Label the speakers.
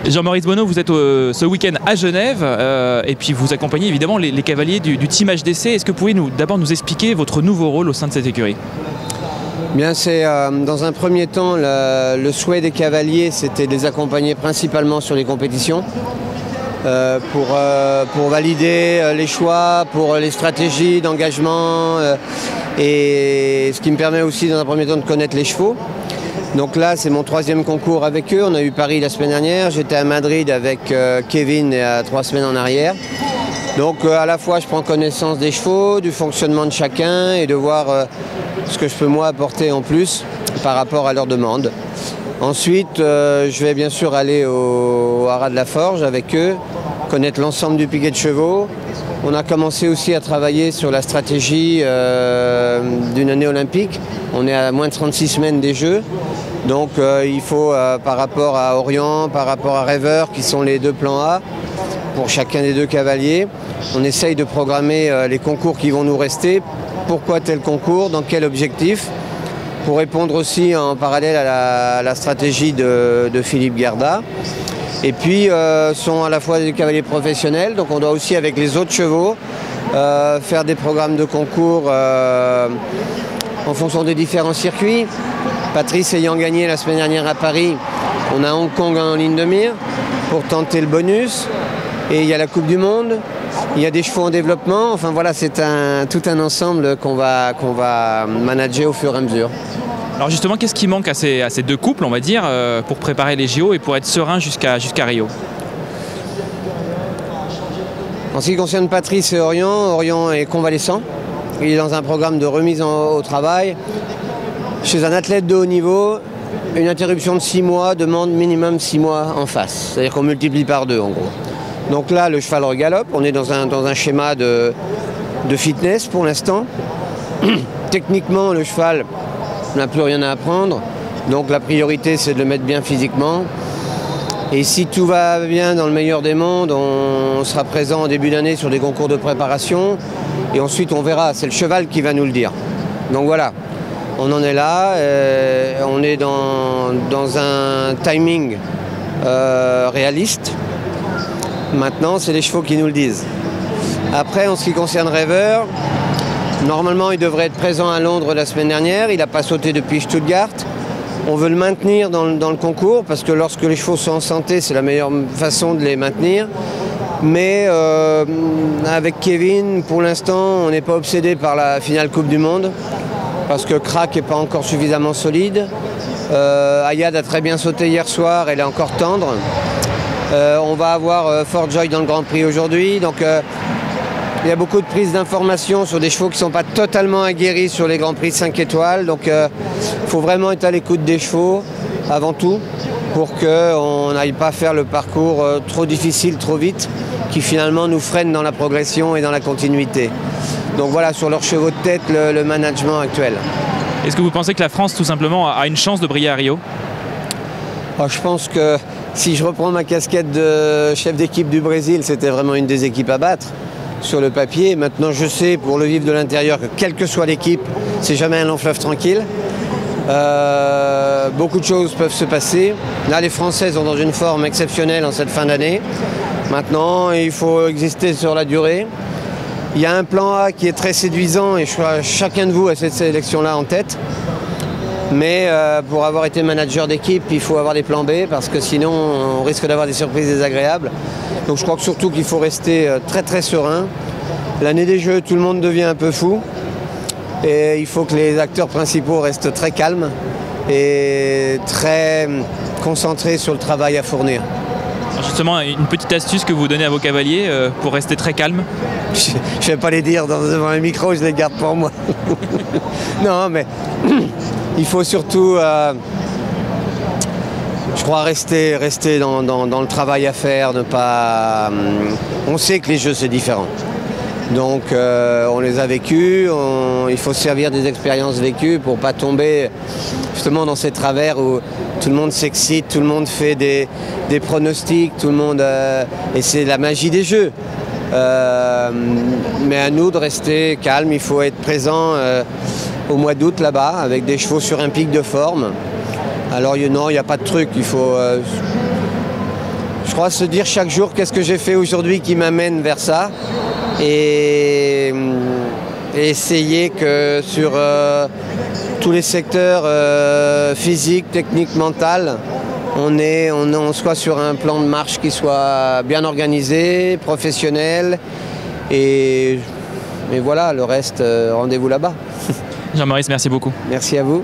Speaker 1: Jean-Maurice Bonneau, vous êtes ce week-end à Genève et puis vous accompagnez évidemment les cavaliers du team HDC. Est-ce que vous pouvez d'abord nous expliquer votre nouveau rôle au sein de cette écurie?
Speaker 2: Bien, c'est dans un premier temps le souhait des cavaliers, c'était de les accompagner principalement sur les compétitions pour valider les choix, pour les stratégies d'engagement et ce qui me permet aussi dans un premier temps de connaître les chevaux. Donc là, c'est mon 3e concours avec eux. On a eu Paris la semaine dernière. J'étais à Madrid avec Kevin il y a 3 semaines en arrière. Donc à la fois, je prends connaissance des chevaux, du fonctionnement de chacun et de voir ce que je peux moi apporter en plus par rapport à leurs demandes. Ensuite, je vais bien sûr aller au Haras de la Forge avec eux, connaître l'ensemble du piquet de chevaux. On a commencé aussi à travailler sur la stratégie d'une année olympique. On est à moins de 36 semaines des Jeux. Donc il faut, par rapport à Orient, par rapport à Rêveur, qui sont les 2 plans A, pour chacun des 2 cavaliers, on essaye de programmer les concours qui vont nous rester. Pourquoi tel concours? Dans quel objectif? Pour répondre aussi en parallèle à la stratégie de Philippe Gerda. Et puis, sont à la fois des cavaliers professionnels, donc on doit aussi, avec les autres chevaux, faire des programmes de concours en fonction des différents circuits. Patrice ayant gagné la semaine dernière à Paris, on a Hong Kong en ligne de mire pour tenter le bonus. Et il y a la Coupe du Monde, il y a des chevaux en développement. Enfin voilà, c'est tout un ensemble qu'on va manager au fur et à mesure.
Speaker 1: Alors justement, qu'est-ce qui manque à ces 2 couples, on va dire, pour préparer les JO et pour être serein jusqu'à Rio?
Speaker 2: En ce qui concerne Patrice et Orient est convalescent. Il est dans un programme de remise au travail. Chez un athlète de haut niveau, une interruption de 6 mois demande minimum 6 mois en face. C'est-à-dire qu'on multiplie par 2 en gros. Donc là, le cheval regalope. On est dans un schéma de fitness pour l'instant. Techniquement, le cheval n'a plus rien à apprendre. Donc la priorité, c'est de le mettre bien physiquement. Et si tout va bien dans le meilleur des mondes, on sera présent en début d'année sur des concours de préparation. Et ensuite, on verra. C'est le cheval qui va nous le dire. Donc voilà, on en est là. On est dans un timing réaliste. Maintenant, c'est les chevaux qui nous le disent. Après, en ce qui concerne Rêveur, normalement, il devrait être présent à Londres la semaine dernière. Il n'a pas sauté depuis Stuttgart. On veut le maintenir dans le concours parce que lorsque les chevaux sont en santé, c'est la meilleure façon de les maintenir. Mais avec Kevin, pour l'instant, on n'est pas obsédé par la finale Coupe du Monde parce que Crack n'est pas encore suffisamment solide. Ayad a très bien sauté hier soir, elle est encore tendre. On va avoir Fort Joy dans le Grand Prix aujourd'hui. Donc il y a beaucoup de prises d'informations sur des chevaux qui ne sont pas totalement aguerris sur les Grands Prix de 5 étoiles. Donc il faut vraiment être à l'écoute des chevaux avant tout pour qu'on n'aille pas faire le parcours trop difficile, trop vite, qui finalement nous freine dans la progression et dans la continuité. Donc voilà, sur leurs chevaux de tête, le management actuel.
Speaker 1: Est-ce que vous pensez que la France, tout simplement, a une chance de briller à Rio?
Speaker 2: Je pense que si je reprends ma casquette de chef d'équipe du Brésil, c'était vraiment une des équipes à battre sur le papier. Maintenant, je sais, pour le vivre de l'intérieur, que quelle que soit l'équipe, c'est jamais un long fleuve tranquille. Beaucoup de choses peuvent se passer. Là, les Françaises sont dans une forme exceptionnelle en cette fin d'année. Maintenant, il faut exister sur la durée. Il y a un plan A qui est très séduisant et je crois que chacun de vous a cette sélection-là en tête. Mais pour avoir été manager d'équipe, il faut avoir des plans B parce que sinon on risque d'avoir des surprises désagréables. Donc je crois que surtout qu'il faut rester très très serein. L'année des Jeux, tout le monde devient un peu fou. Et il faut que les acteurs principaux restent très calmes et très concentrés sur le travail à fournir.
Speaker 1: Alors justement, une petite astuce que vous donnez à vos cavaliers pour rester très calme?
Speaker 2: Je ne vais pas les dire devant un micro, je les garde pour moi. Non, mais il faut surtout, je crois, rester dans le travail à faire, ne pas... On sait que les jeux, c'est différent. Donc on les a vécus, il faut se servir des expériences vécues pour ne pas tomber justement dans ces travers où tout le monde s'excite, tout le monde fait des pronostics, tout le monde... et c'est la magie des jeux. Mais à nous de rester calme, il faut être présent au mois d'août là-bas avec des chevaux sur un pic de forme. Alors non, il n'y a pas de truc, il faut Je crois se dire chaque jour qu'est-ce que j'ai fait aujourd'hui qui m'amène vers ça. Et essayer que sur tous les secteurs physique, technique, mental, on soit sur un plan de marche qui soit bien organisé, professionnel. Et voilà, le reste, rendez-vous là-bas.
Speaker 1: Jean-Maurice, merci beaucoup.
Speaker 2: Merci à vous.